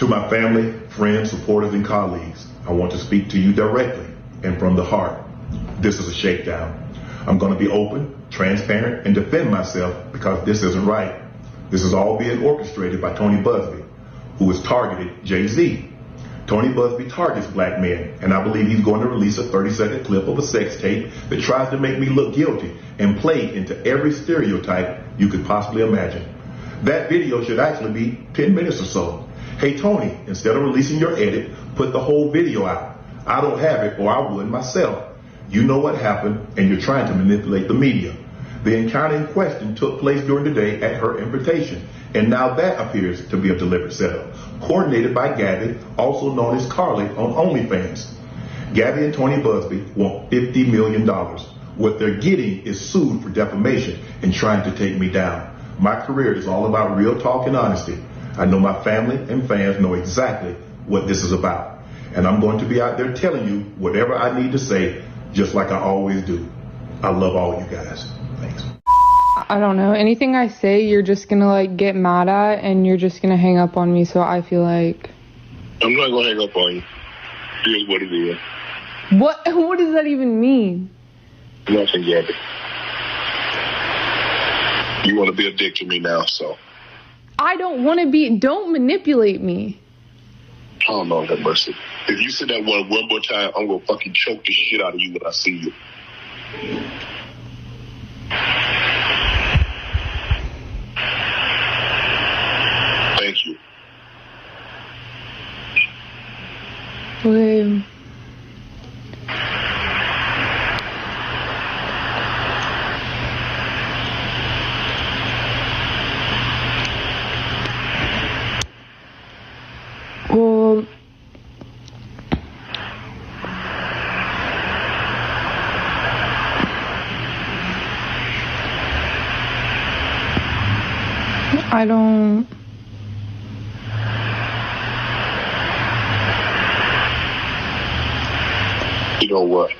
To my family, friends, supporters, and colleagues, I want to speak to you directly and from the heart. This is a shakedown. I'm going to be open, transparent, and defend myself because this isn't right. This is all being orchestrated by Tony Busby, who has targeted Jay-Z. Tony Busby targets black men, and I believe he's going to release a 30-second clip of a sex tape that tries to make me look guilty and play into every stereotype you could possibly imagine. That video should actually be 10 minutes or so. Hey Tony, instead of releasing your edit, put the whole video out. I don't have it, or I would myself. You know what happened, and you're trying to manipulate the media. The encounter in question took place during the day at her invitation, and now that appears to be a deliberate setup, coordinated by Gabby, also known as Carly, on Onlyfans. Gabby and Tony Busby want $50 million. What they're getting is sued for defamation and trying to take me down. My career is all about real talk and honesty. I know my family and fans know exactly what this is about. And I'm going to be out there telling you whatever I need to say, just like I always do. I love all you guys. Thanks. I don't know. Anything I say, you're just gonna like get mad at, and you're just gonna hang up on me. So I feel like I'm not gonna hang up on you. Here's what it is. What does that even mean? Nothing, Gabby. You want to be a dick to me now, so. I don't want to be. Don't manipulate me. Oh, Lord have mercy. If you say that one more time, I'm gonna fucking choke the shit out of you when I see you. Thank you. Okay. Well, I don't. You know what?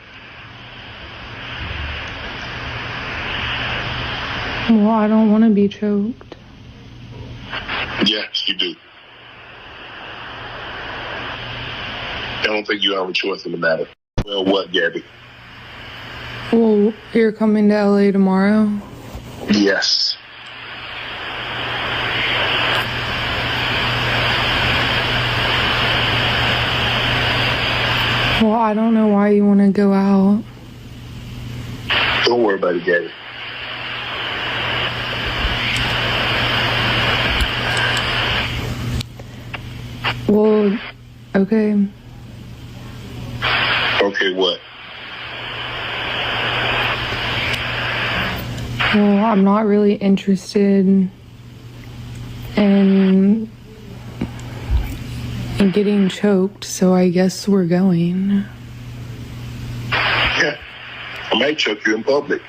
Well, I don't want to be choked. Yes, you do. I don't think you have a choice in the matter. Well, what, Gabby? Well, you're coming to LA tomorrow? Yes. Well, I don't know why you want to go out. Don't worry about it, Gabby. Well, okay. Okay, what? Well, I'm not really interested in getting choked, so I guess we're going. Yeah. I might choke you in public.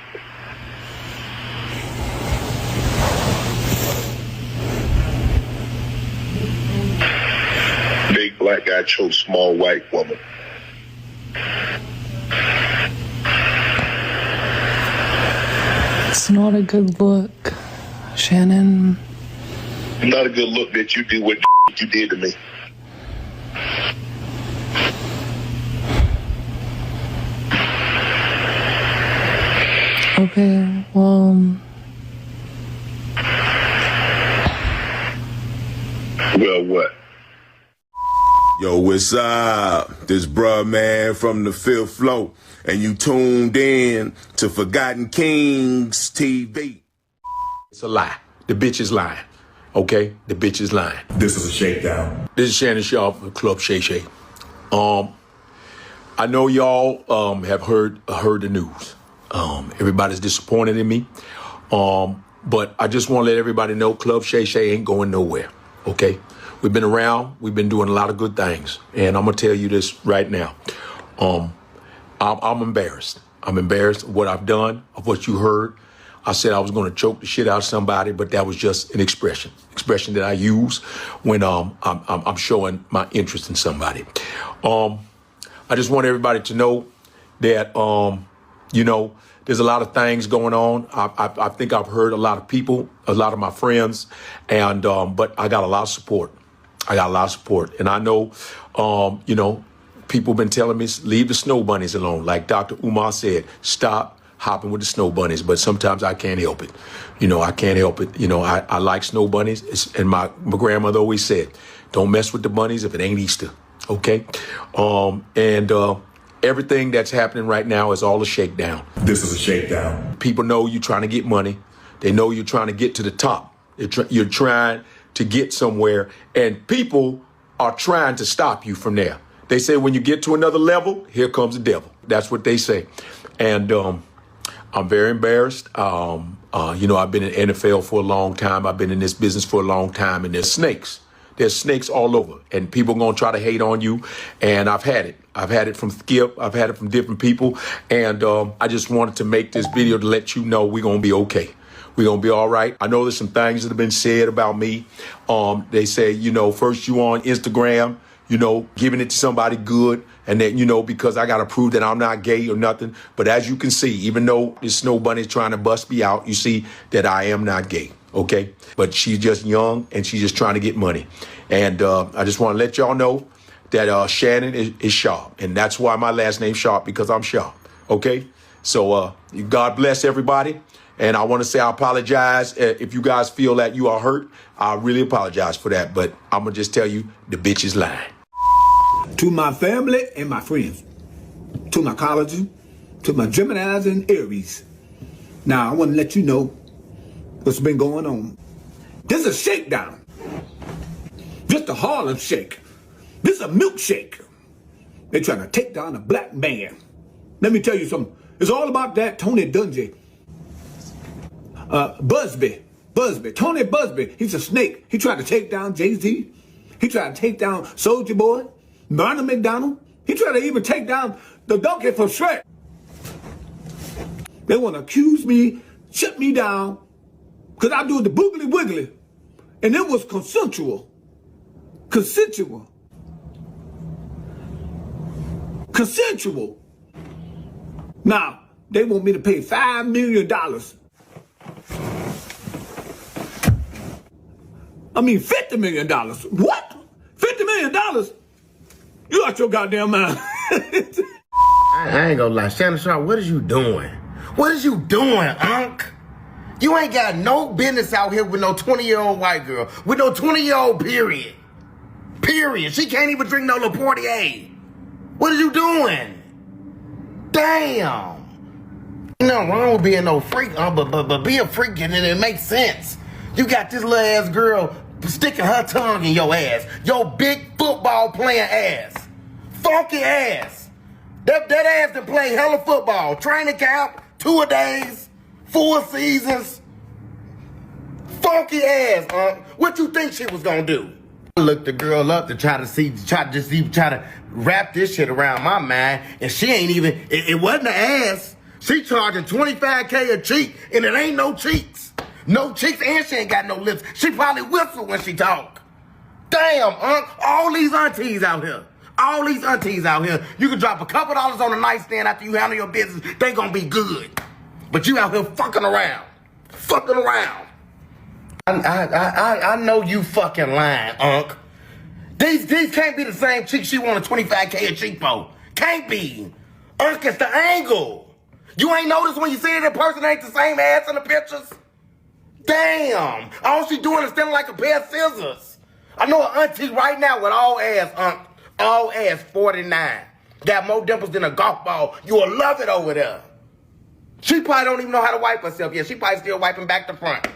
Big black guy chokes small white woman. It's not a good look, Shannon. Not a good look that you did what you did to me. Okay, well... Well, what? Yo, what's up? This bruh man from the fifth floor, and you tuned in to Forgotten Kings TV. It's a lie. The bitch is lying. Okay? The bitch is lying. This is a shakedown. This is Shannon Sharpe from Club Shay Shay. I know y'all have heard the news. Everybody's disappointed in me. But I just want to let everybody know Club Shay Shay ain't going nowhere. Okay? We've been around. We've been doing a lot of good things. And I'm going to tell you this right now. I'm embarrassed. I'm embarrassed of what I've done, of what you heard. I said I was going to choke the shit out of somebody, but that was just an expression that I use when I'm showing my interest in somebody. I just want everybody to know that, there's a lot of things going on. I think I've heard a lot of people, a lot of my friends, and but I got a lot of support. I got a lot of support. And I know, you know, people been telling me, leave the snow bunnies alone. Like Dr. Umar said, stop hopping with the snow bunnies. But sometimes I can't help it. You know, I can't help it. You know, I like snow bunnies. And my grandmother always said, don't mess with the bunnies if it ain't Easter. Okay? Everything that's happening right now is all a shakedown. This is a shakedown. People know you're trying to get money. They know you're trying to get to the top. You're trying to get somewhere, and people are trying to stop you from there. They say when you get to another level, here comes the devil. That's what they say. And I'm very embarrassed. You know, I've been in NFL for a long time. I've been in this business for a long time, and there's snakes. There's snakes all over, and people are going to try to hate on you. And I've had it. I've had it from Skip. I've had it from different people. And I just wanted to make this video to let you know we're going to be okay. We're going to be all right. I know there's some things that have been said about me. They say, you know, first you on Instagram, you know, giving it to somebody good. And then, you know, because I got to prove that I'm not gay or nothing. But as you can see, even though this snow bunny is trying to bust me out, you see that I am not gay. Okay, but she's just young and she's just trying to get money. And I just want to let y'all know that Shannon is Sharpe. And that's why my last name's Sharpe, because I'm Sharpe. Okay, so God bless everybody. And I want to say I apologize if you guys feel that you are hurt. I really apologize for that. But I'm going to just tell you the bitch is lying. To my family and my friends, to my collagen, to my Geminis and Aries. Now, I want to let you know what's been going on. This is a shakedown. Just a Harlem shake. This is a milkshake. They're trying to take down a black man. Let me tell you something. It's all about that Tony Dungy. Busby. Tony Busby. He's a snake. He tried to take down Jay-Z. He tried to take down Soulja Boy, Ronald McDonald. He tried to even take down the donkey from Shrek. They want to accuse me, shut me down, because I do the boogly wiggly. And it was consensual. Consensual. Now, they want me to pay $5 million. I mean, $50 million. What? $50 million? You out your goddamn mind. I ain't gonna lie. Shannon Sharpe, what is you doing? What is you doing, Unc? You ain't got no business out here with no 20-year-old white girl. With no 20-year-old period. Period. She can't even drink no LaPortier. What are you doing? Damn. Ain't nothing wrong with being no freak, but be a freak and it makes sense. You got this little ass girl sticking her tongue in your ass. Your big football playing ass. Funky ass. That ass done play hella football. Training camp, 2-a-days, 4 seasons. Funky ass, what you think she was gonna do? I looked the girl up to try to wrap this shit around my mind, and she ain't even, it wasn't an ass. She charging $25K a cheek, and it ain't no cheeks. No cheeks, and she ain't got no lips. She probably whistle when she talk. Damn, all these aunties out here. All these aunties out here, you can drop a couple dollars on the nightstand after you handle your business, they gonna be good. But you out here fucking around. Fucking around. I know you fucking lying, Unc. These can't be the same chicks she want a $25K a cheek for. Can't be. Unc, it's the angle. You ain't noticed when you see it in person ain't the same ass in the pictures? Damn. All she doing is standing like a pair of scissors. I know an auntie right now with all ass, Unc. All ass 49. Got more dimples than a golf ball. You'll love it over there. She probably don't even know how to wipe herself yet. She probably still wiping back to front.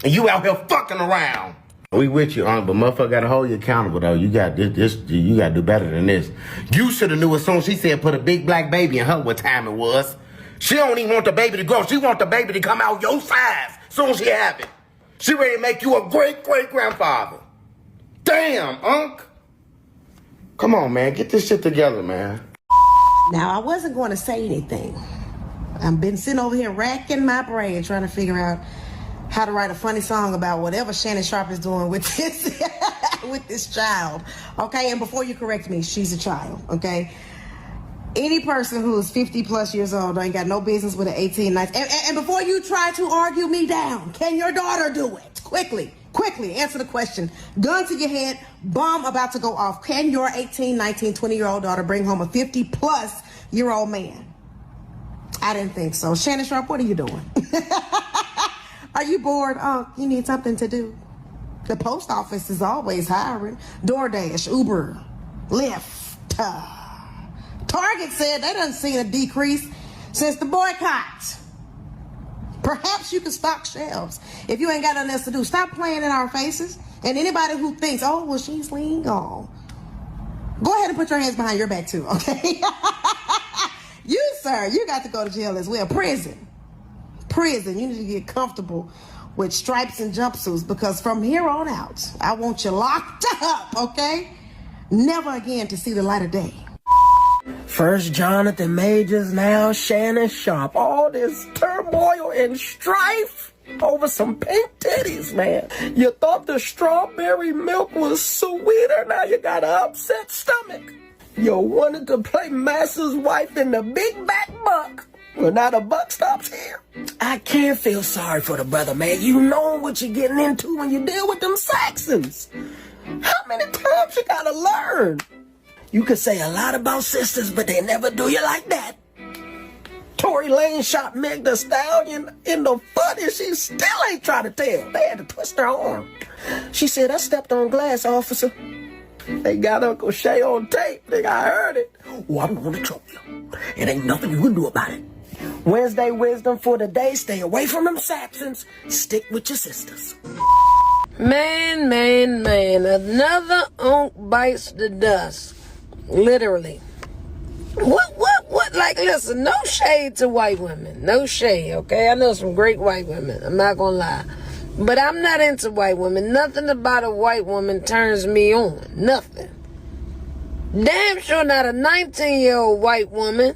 And you out here fucking around. We with you, Unc, but motherfucker gotta hold you accountable though. You got this, you gotta do better than this. You shoulda knew as soon as she said put a big black baby in her what time it was. She don't even want the baby to grow. She want the baby to come out your size soon as she have it. She ready to make you a great-great-grandfather. Damn, Unc. Come on, man. Get this shit together, man. Now, I wasn't going to say anything. I've been sitting over here racking my brain trying to figure out how to write a funny song about whatever Shannon Sharpe is doing with this with this child. Okay, and before you correct me, she's a child, okay? Any person who is 50 plus years old ain't got no business with an 18, 19. And before you try to argue me down, can your daughter do it? Quickly. Quickly, answer the question. Gun to your head, bomb about to go off. Can your 18, 19, 20-year-old daughter bring home a 50-plus-year-old man? I didn't think so. Shannon Sharpe, what are you doing? Are you bored? Oh, you need something to do. The post office is always hiring. DoorDash, Uber, Lyft. Target said they done seen a decrease since the boycott. Perhaps you can stock shelves if you ain't got nothing else to do. Stop playing in our faces. And anybody who thinks, oh, well, she's lean, go ahead and put your hands behind your back too, okay? You, sir, you got to go to jail as well. Prison. You need to get comfortable with stripes and jumpsuits, because from here on out, I want you locked up, okay? Never again to see the light of day. First Jonathan Majors, now Shannon Sharpe. All this turmoil and strife over some pink titties, man. You thought the strawberry milk was sweeter, now you got an upset stomach. You wanted to play Master's wife in the big back buck. Well, now the buck stops here. I can't feel sorry for the brother, man. You know what you're getting into when you deal with them Saxons. How many times you gotta learn? You could say a lot about sisters, but they never do you like that. Tory Lane shot Meg Thee Stallion in the foot and she still ain't trying to tell. They had to twist her arm. She said, I stepped on glass, officer. They got Uncle Shay on tape. Think I heard it. Oh, I'm gonna choke you. It ain't nothing you can do about it. Wednesday wisdom for the day. Stay away from them Saxons. Stick with your sisters. Man. Another unk bites the dust. Literally. What? Like, listen, no shade to white women. No shade, okay? I know some great white women. I'm not gonna lie. But I'm not into white women. Nothing about a white woman turns me on. Nothing. Damn sure not a 19-year-old white woman.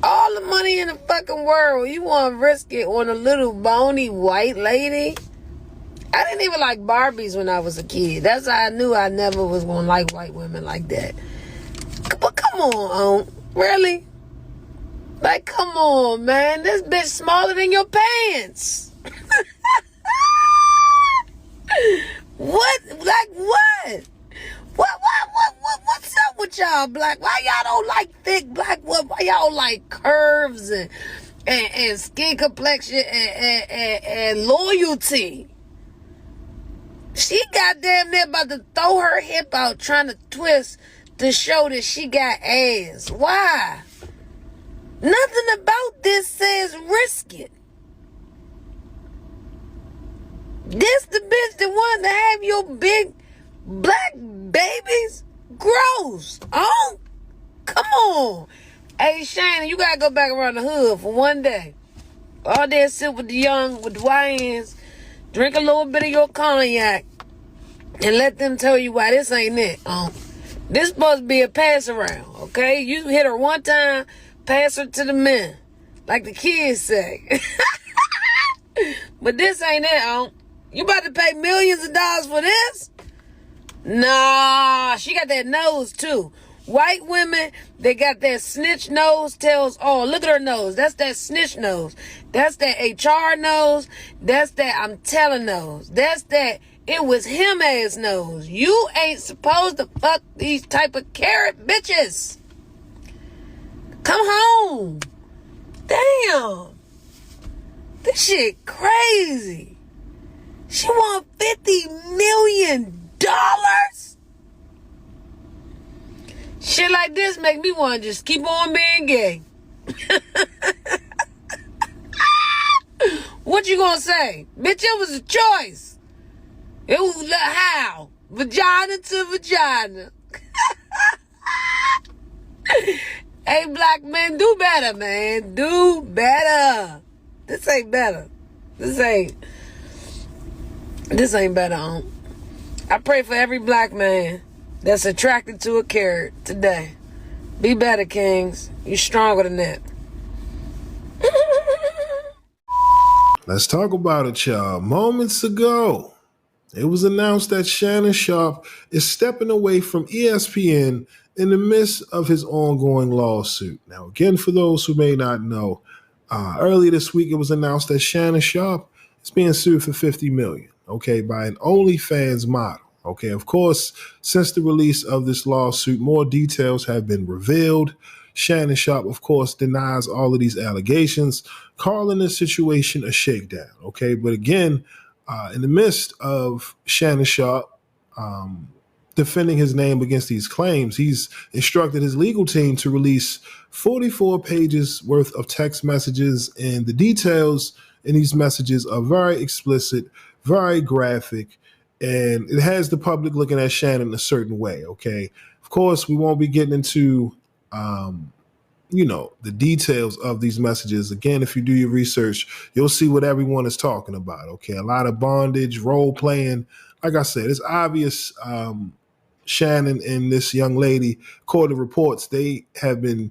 All the money in the fucking world, you want to risk it on a little bony white lady? I didn't even like Barbies when I was a kid. That's how I knew I never was going to like white women like that. But come on, really? Like, come on, man. This bitch smaller than your pants. What? Like what? What's up with y'all black? Why y'all don't like thick black women? Why y'all like curves and skin complexion and loyalty? She goddamn near about to throw her hip out trying to twist to show that she got ass. Why? Nothing about this says risk it. This the bitch that wanted to have your big black babies? Gross. Oh, come on. Hey, Shannon, you gotta go back around the hood for one day. All day sit with the young, with the YNs, drink a little bit of your cognac, and let them tell you why this ain't it. This supposed to be a pass around, okay? You hit her one time, pass her to the men, like the kids say. But this ain't it, You about to pay millions of dollars for this? Nah, she got that nose too. White women, they got that snitch nose, tells all. Look at her nose. That's that snitch nose. That's that HR nose. That's that I'm telling nose. That's that it was him ass nose. You ain't supposed to fuck these type of carrot bitches. Come home. Damn. This shit crazy. She want $50 million. Shit like this make me want to just keep on being gay. What you gonna say? Bitch, it was a choice. It was how? Vagina to vagina. Hey, black men, do better, man. Do better. This ain't better. This ain't better, I pray for every black man that's attracted to a carrot today. Be better, kings. You stronger than that. Let's talk about it, y'all. Moments ago, it was announced that Shannon Sharpe is stepping away from ESPN in the midst of his ongoing lawsuit. Now, again, for those who may not know, earlier this week it was announced that Shannon Sharpe is being sued for $50 million. okay, by an OnlyFans model. Okay, of course, since the release of this lawsuit, more details have been revealed. Shannon Sharpe, of course, denies all of these allegations, calling this situation a shakedown. Okay, but again, in the midst of Shannon Sharpe defending his name against these claims, he's instructed his legal team to release 44 pages worth of text messages, and the details in these messages are very explicit, very graphic, and it has the public looking at Shannon a certain way, okay? Of course, we won't be getting into, the details of these messages. Again, if you do your research, you'll see what everyone is talking about, okay? A lot of bondage, role playing. Like I said, it's obvious Shannon and this young lady, according to reports, they have been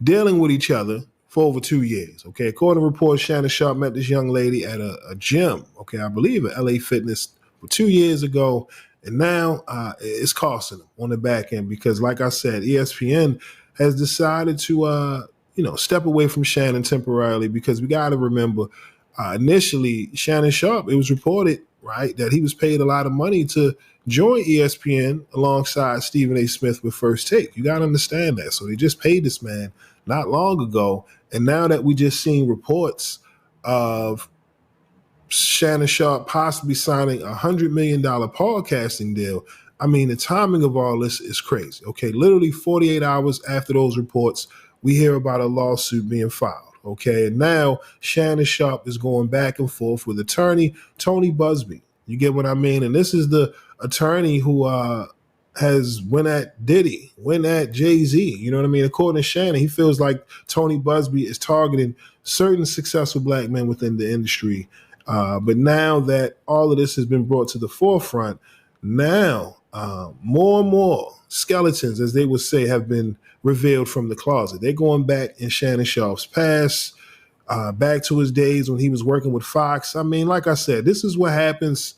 dealing with each other for over 2 years. Okay, according to reports, Shannon Sharpe met this young lady at a gym. Okay, I believe at LA Fitness 2 years ago, and now it's costing them on the back end because, like I said, ESPN has decided to step away from Shannon temporarily because we got to remember initially Shannon Sharpe, it was reported, right, that he was paid a lot of money to join ESPN alongside Stephen A. Smith with First Take. You got to understand that. So they just paid this man not long ago. And now that we just seen reports of Shannon Sharpe possibly signing a $100 million podcasting deal, I mean, the timing of all this is crazy. Okay, literally 48 hours after those reports, we hear about a lawsuit being filed. Okay, and now Shannon Sharpe is going back and forth with attorney Tony Busby. You get what I mean? And this is the attorney who has went at Diddy, went at Jay-Z. You know what I mean? According to Shannon, he feels like Tony Busby is targeting certain successful black men within the industry. But now that all of this has been brought to the forefront, now more and more skeletons, as they would say, have been revealed from the closet. They're going back in Shannon Sharpe's past, back to his days when he was working with Fox. I mean, like I said, this is what happens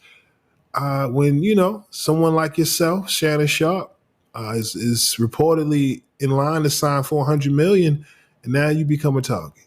when, someone like yourself, Shannon Sharpe, is reportedly in line to sign for $100 million, and now you become a target.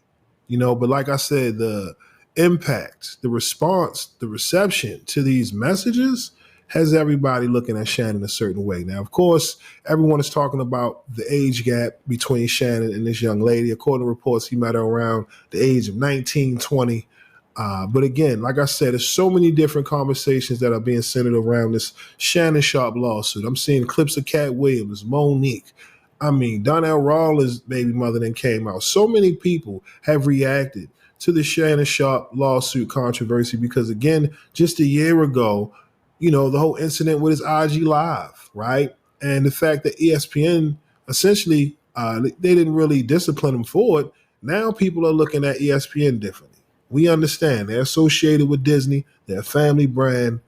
But like I said, the impact, the response, the reception to these messages has everybody looking at Shannon a certain way. Now, of course, everyone is talking about the age gap between Shannon and this young lady. According to reports, he met her around the age of 19, 20. But again, like I said, there's so many different conversations that are being centered around this Shannon Sharpe lawsuit. I'm seeing clips of Cat Williams, Monique. I mean, Donnell Rawlings' baby mother then came out. So many people have reacted to the Shannon Sharpe lawsuit controversy because, again, just a year ago, the whole incident with his IG Live, right? And the fact that ESPN essentially, they didn't really discipline him for it. Now people are looking at ESPN differently. We understand they're associated with Disney, they're a family brand.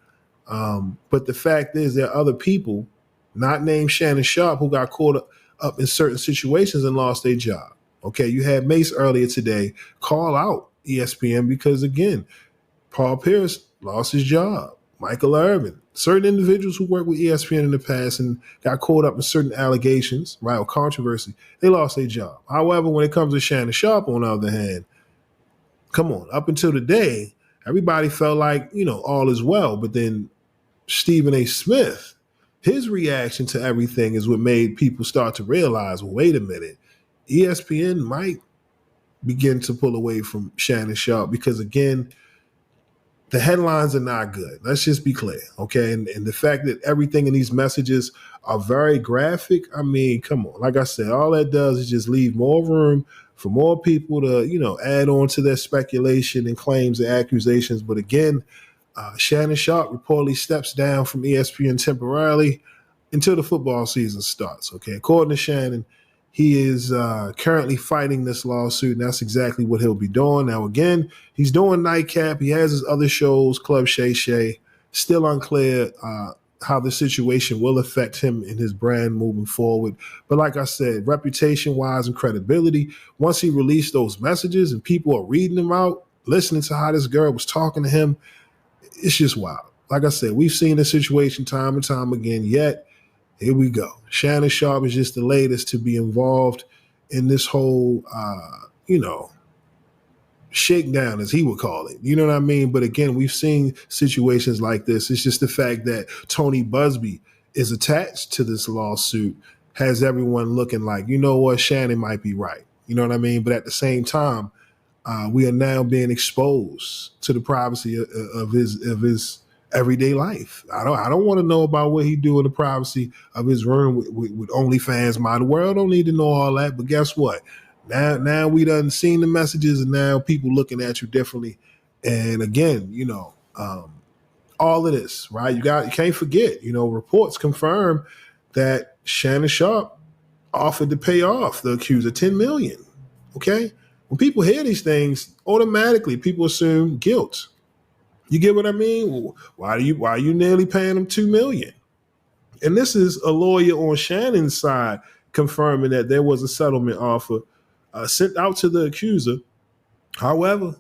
But the fact is there are other people, not named Shannon Sharpe, who got caught up in certain situations and lost their job. Okay, you had Mace earlier today call out ESPN because, again, Paul Pierce lost his job. Michael Irvin, certain individuals who worked with ESPN in the past and got caught up in certain allegations, right, or controversy, they lost their job. However, when it comes to Shannon Sharpe, on the other hand, come on, up until today, everybody felt like, all is well. But then Stephen A. Smith, his reaction to everything is what made people start to realize, well, wait a minute, ESPN might begin to pull away from Shannon Sharpe because, again, the headlines are not good. Let's just be clear, okay? And the fact that everything in these messages are very graphic, I mean, come on. Like I said, all that does is just leave more room for more people to, add on to their speculation and claims and accusations. But again, Shannon Sharpe reportedly steps down from ESPN temporarily until the football season starts, okay? According to Shannon, he is currently fighting this lawsuit, and that's exactly what he'll be doing. Now, again, he's doing Nightcap. He has his other shows, Club Shay Shay. Still unclear how the situation will affect him and his brand moving forward. But like I said, reputation-wise and credibility, once he released those messages and people are reading them out, listening to how this girl was talking to him, it's just wild. Like I said, we've seen this situation time and time again, yet here we go. Shannon Sharpe is just the latest to be involved in this whole, shakedown, as he would call it. You know what I mean? But again, we've seen situations like this. It's just the fact that Tony Busby is attached to this lawsuit has everyone looking like, you know what, Shannon might be right. You know what I mean? But at the same time, we are now being exposed to the privacy of his everyday life. I don't want to know about what he do in the privacy of his room with Onlyfans. The world don't need to know all that. But guess what? Now we done seen the messages, and now people looking at you differently. And again, you know, all of this, right? You can't forget, you know, reports confirm that Shannon Sharpe offered to pay off the accuser $10 million. Okay? When people hear these things, automatically people assume guilt. You get what I mean? Why are you nearly paying him $2 million? And this is a lawyer on Shannon's side confirming that there was a settlement offer sent out to the accuser. However,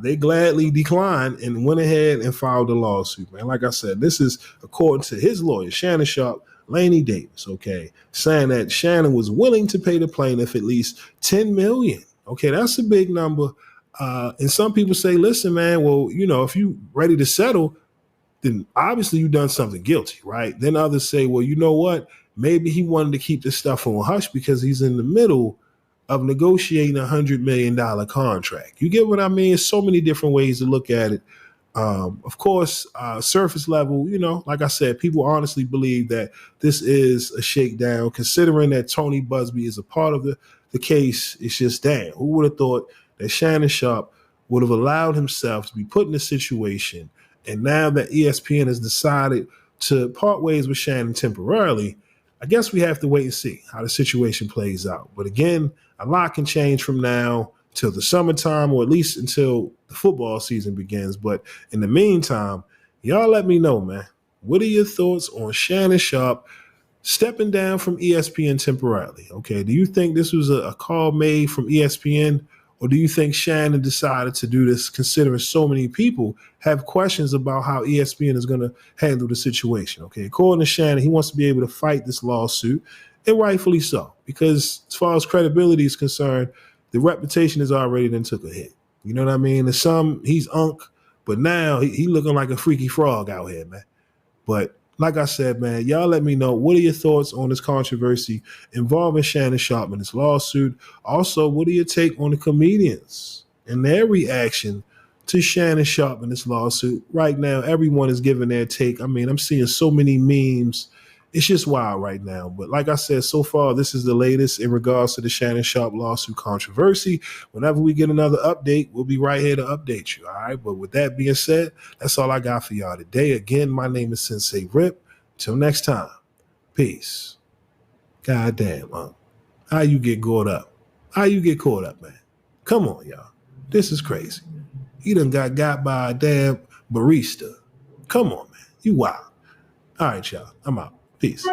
they gladly declined and went ahead and filed a lawsuit, man. Like I said, this is according to his lawyer, Shannon Sharpe, Laney Davis, okay, saying that Shannon was willing to pay the plaintiff at least $10 million. Okay, that's a big number. And some people say, listen, man, well, you know, if you ready to settle, then obviously you've done something guilty, right? Then others say, well, you know what? Maybe he wanted to keep this stuff on hush because he's in the middle of negotiating $100 million contract. You get what I mean? So many different ways to look at it. Of course, surface level, you know, like I said, people honestly believe that this is a shakedown, considering that Tony Busby is a part of the case. It's just, damn, who would have thought that Shannon Sharpe would have allowed himself to be put in a situation, and now that ESPN has decided to part ways with Shannon temporarily, I guess we have to wait and see how the situation plays out. But again, a lot can change from now till the summertime, or at least until the football season begins. But in the meantime, y'all let me know, man. What are your thoughts on Shannon Sharpe stepping down from ESPN temporarily? Okay, do you think this was a call made from ESPN, or do you think Shannon decided to do this considering so many people have questions about how ESPN is going to handle the situation? Okay, according to Shannon, he wants to be able to fight this lawsuit, and rightfully so, because as far as credibility is concerned, the reputation has already then took a hit. You know what I mean? To some, he's unk, but now he looking like a freaky frog out here, man. But like I said, man, y'all let me know, what are your thoughts on this controversy involving Shannon Sharpe in this lawsuit? Also, what are your take on the comedians and their reaction to Shannon Sharpe in this lawsuit? Right now, everyone is giving their take. I mean, I'm seeing so many memes. It's just wild right now. But like I said, so far, this is the latest in regards to the Shannon Sharpe lawsuit controversy. Whenever we get another update, we'll be right here to update you, all right? But with that being said, that's all I got for y'all today. Again, my name is Sensei Rip. Till next time, peace. God damn, how you get caught up? How you get caught up, man? Come on, y'all. This is crazy. He done got by a damn barista. Come on, man. You wild. All right, y'all. I'm out. Peace.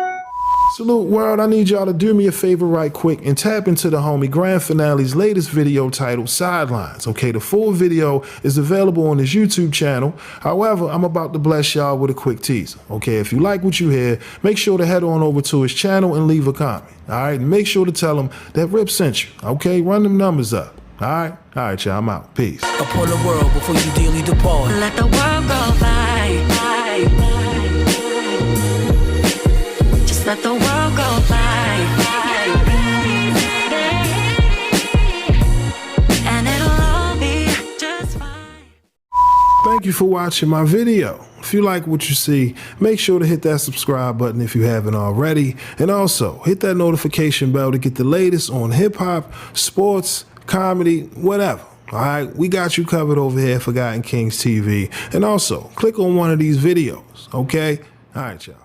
Salute world, I need y'all to do me a favor right quick and tap into the homie Grand Finale's latest video titled Sidelines. Okay, the full video is available on his YouTube channel. However, I'm about to bless y'all with a quick teaser. Okay, if you like what you hear, make sure to head on over to his channel and leave a comment. All right, and make sure to tell him that Rip sent you. Okay, run them numbers up. All right, y'all, I'm out. Peace. Upon the world before you dearly depart. Let the world go by. Just let the world go by. And it'll all be just fine. Thank you for watching my video. If you like what you see, make sure to hit that subscribe button if you haven't already. And also, hit that notification bell to get the latest on hip-hop, sports, comedy, whatever. All right, we got you covered over here at Forgotten Kings TV. And also, click on one of these videos, okay? All right, y'all.